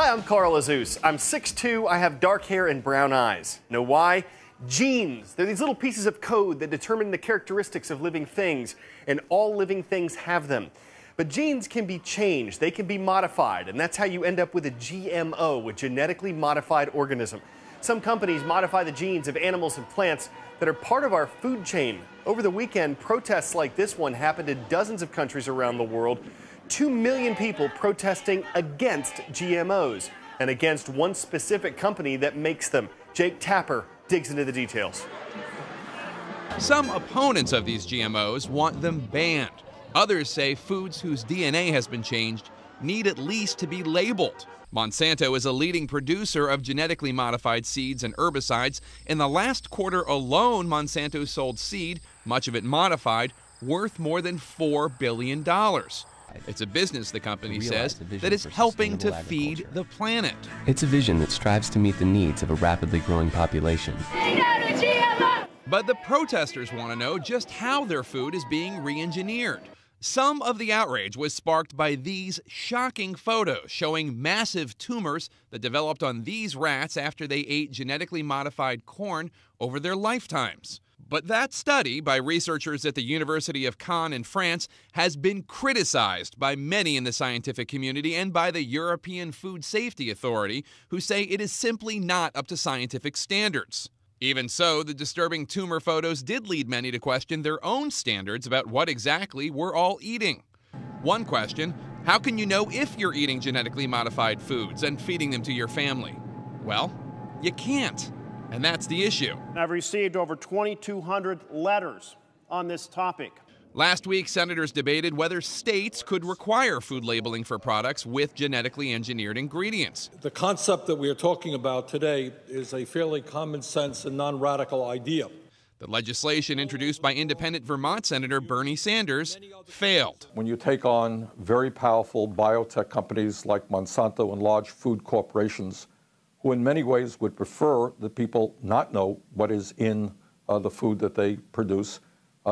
Hi, I'm Carl Azuz. I'm 6'2", I have dark hair and brown eyes. Know why? Genes. They're these little pieces of code that determine the characteristics of living things, and all living things have them. But genes can be changed, they can be modified, and that's how you end up with a GMO, a genetically modified organism. Some companies modify the genes of animals and plants that are part of our food chain. Over the weekend, protests like this one happened in dozens of countries around the world. 2 million people protesting against GMOs and against one specific company that makes them. Jake Tapper digs into the details. Some opponents of these GMOs want them banned. Others say foods whose DNA has been changed need at least to be labeled. Monsanto is a leading producer of genetically modified seeds and herbicides. In the last quarter alone, Monsanto sold seed, much of it modified, worth more than $4 billion. It's a business, the company says, that is helping to feed the planet. It's a vision that strives to meet the needs of a rapidly growing population. But the protesters want to know just how their food is being re-engineered. Some of the outrage was sparked by these shocking photos showing massive tumors that developed on these rats after they ate genetically modified corn over their lifetimes. But that study by researchers at the University of Caen in France has been criticized by many in the scientific community and by the European Food Safety Authority, who say it is simply not up to scientific standards. Even so, the disturbing tumor photos did lead many to question their own standards about what exactly we're all eating. One question, how can you know if you're eating genetically modified foods and feeding them to your family? Well, you can't. And that's the issue. I've received over 2,200 letters on this topic. Last week, senators debated whether states could require food labeling for products with genetically engineered ingredients. The concept that we are talking about today is a fairly common sense and non-radical idea. The legislation introduced by independent Vermont Senator Bernie Sanders failed. When you take on very powerful biotech companies like Monsanto and large food corporations, who in many ways would prefer that people not know what is in the food that they produce,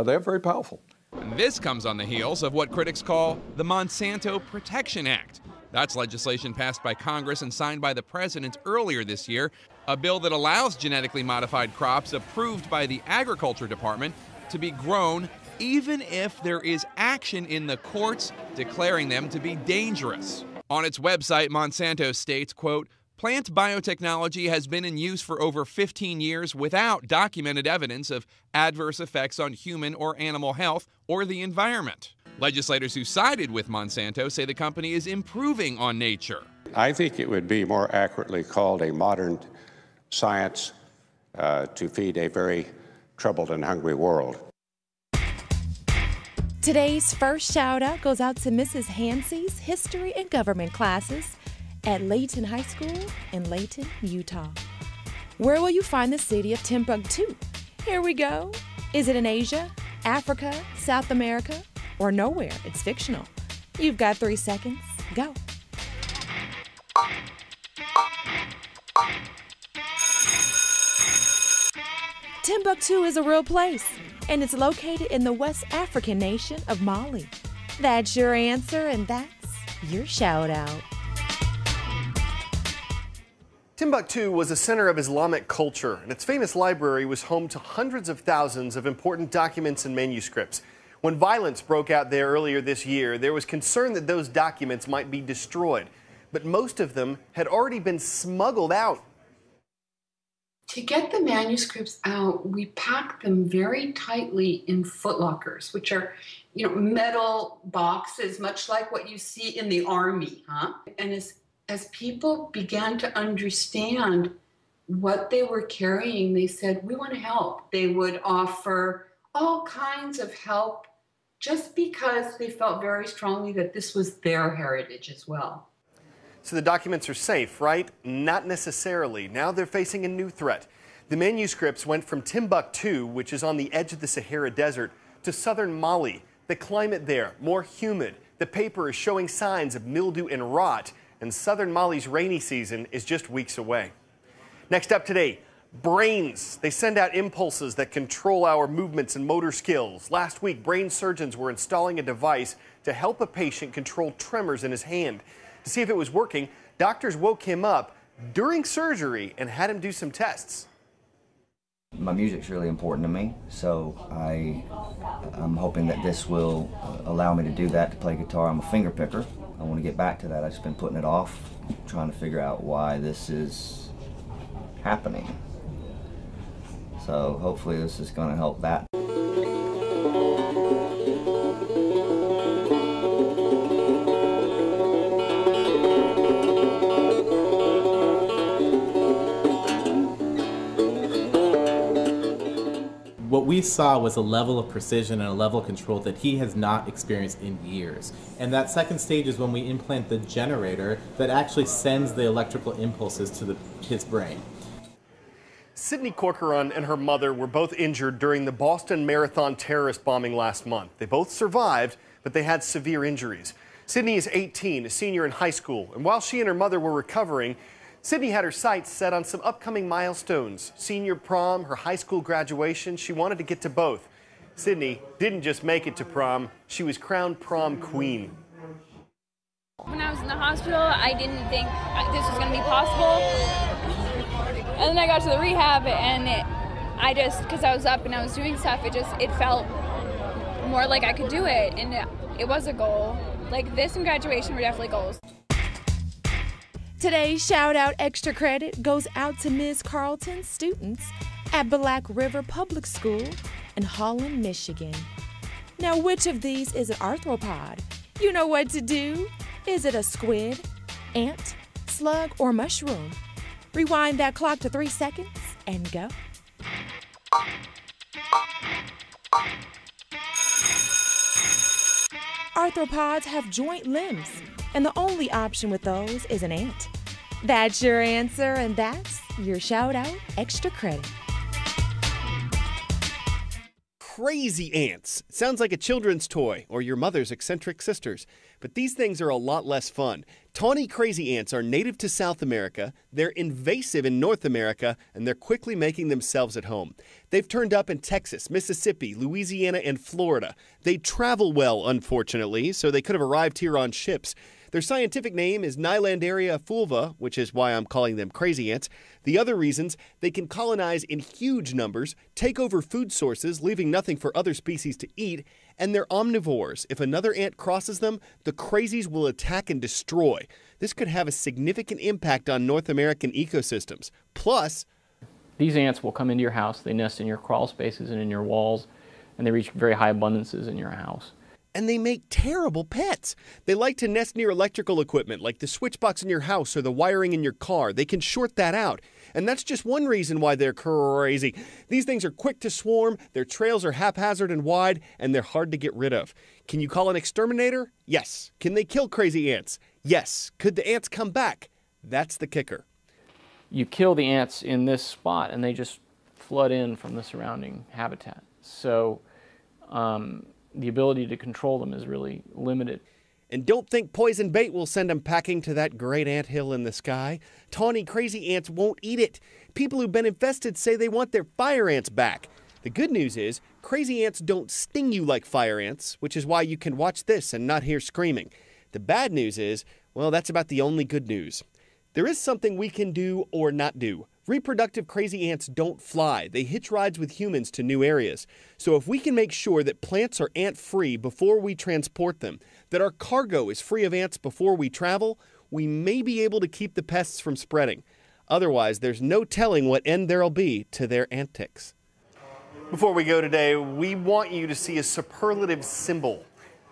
they're very powerful. And this comes on the heels of what critics call the Monsanto Protection Act. That's legislation passed by Congress and signed by the president earlier this year, a bill that allows genetically modified crops approved by the Agriculture Department to be grown even if there is action in the courts declaring them to be dangerous. On its website, Monsanto states, quote, "Plant biotechnology has been in use for over 15 years without documented evidence of adverse effects on human or animal health or the environment." Legislators who sided with Monsanto say the company is improving on nature. I think it would be more accurately called a modern science to feed a very troubled and hungry world. Today's first shout-out goes out to Mrs. Hansey's History and Government classes at Layton High School in Layton, Utah. Where will you find the city of Timbuktu? Here we go. Is it in Asia, Africa, South America, or nowhere? It's fictional. You've got 3 seconds. Go. Timbuktu is a real place, and it's located in the West African nation of Mali. That's your answer, and that's your shout-out. Timbuktu was a center of Islamic culture, and its famous library was home to hundreds of thousands of important documents and manuscripts. When violence broke out there earlier this year, there was concern that those documents might be destroyed, but most of them had already been smuggled out. To get the manuscripts out, we packed them very tightly in footlockers, which are, metal boxes, much like what you see in the army, And as people began to understand what they were carrying, they said, we want to help. They would offer all kinds of help just because they felt very strongly that this was their heritage as well. So the documents are safe, right? Not necessarily. Now they're facing a new threat. The manuscripts went from Timbuktu, which is on the edge of the Sahara Desert, to southern Mali. The climate there, more humid. The paper is showing signs of mildew and rot, and southern Mali's rainy season is just weeks away. Next up today, brains. They send out impulses that control our movements and motor skills. Last week, brain surgeons were installing a device to help a patient control tremors in his hand. To see if it was working, doctors woke him up during surgery and had him do some tests. My music's really important to me, so I'm hoping that this will allow me to do that, to play guitar. I'm a finger picker. I want to get back to that. I've just been putting it off, trying to figure out why this is happening. So hopefully this is going to help that. What we saw was a level of precision and a level of control that he has not experienced in years. And that second stage is when we implant the generator that actually sends the electrical impulses to his brain. Sydney Corcoran and her mother were both injured during the Boston Marathon terrorist bombing last month. They both survived, but they had severe injuries. Sydney is 18, a senior in high school, and while she and her mother were recovering, Sydney had her sights set on some upcoming milestones. Senior prom, her high school graduation. She wanted to get to both. Sydney didn't just make it to prom, she was crowned prom queen. When I was in the hospital, I didn't think this was going to be possible. And then I got to the rehab, and because I was up and I was doing stuff, it felt more like I could do it, and it was a goal. Like this and graduation were definitely goals. Today's Shout Out Extra Credit goes out to Ms. Carlton's students at Black River Public School in Holland, Michigan. Now, which of these is an arthropod? You know what to do. Is it a squid, ant, slug, or mushroom? Rewind that clock to 3 seconds and go. Arthropods have joint limbs, and the only option with those is an ant. That's your answer, and that's your Shout Out Extra Credit. Crazy ants. Sounds like a children's toy or your mother's eccentric sisters. But these things are a lot less fun. Tawny crazy ants are native to South America, they're invasive in North America, and they're quickly making themselves at home. They've turned up in Texas, Mississippi, Louisiana, and Florida. They travel well, unfortunately, so they could have arrived here on ships. Their scientific name is Nylanderia fulva, which is why I'm calling them crazy ants. The other reasons, they can colonize in huge numbers, take over food sources, leaving nothing for other species to eat, and they're omnivores. If another ant crosses them, the crazies will attack and destroy. This could have a significant impact on North American ecosystems. Plus, these ants will come into your house, they nest in your crawl spaces and in your walls, and they reach very high abundances in your house. And they make terrible pets. They like to nest near electrical equipment, like the switch box in your house or the wiring in your car. They can short that out. And that's just one reason why they're crazy. These things are quick to swarm, their trails are haphazard and wide, and they're hard to get rid of. Can you call an exterminator? Yes. Can they kill crazy ants? Yes. Could the ants come back? That's the kicker. You kill the ants in this spot, and they just flood in from the surrounding habitat. So, the ability to control them is really limited. And don't think poison bait will send them packing to that great anthill in the sky. Tawny crazy ants won't eat it. People who've been infested say they want their fire ants back. The good news is, crazy ants don't sting you like fire ants, which is why you can watch this and not hear screaming. The bad news is, well, that's about the only good news. There is something we can do or not do. Reproductive crazy ants don't fly. They hitch rides with humans to new areas. So if we can make sure that plants are ant-free before we transport them, that our cargo is free of ants before we travel, we may be able to keep the pests from spreading. Otherwise, there's no telling what end there'll be to their antics. Before we go today, we want you to see a superlative symbol.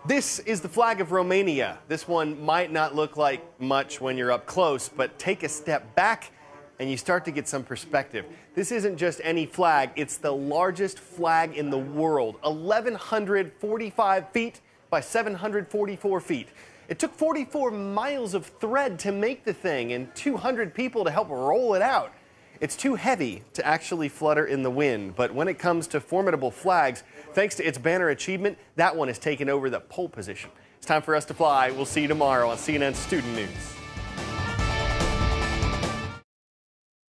This is the flag of Romania. This one might not look like much when you're up close, but take a step back and you start to get some perspective. This isn't just any flag, it's the largest flag in the world, 1,145 feet by 744 feet. It took 44 miles of thread to make the thing and 200 people to help roll it out. It's too heavy to actually flutter in the wind, but when it comes to formidable flags, thanks to its banner achievement, that one has taken over the pole position. It's time for us to fly. We'll see you tomorrow on CNN Student News.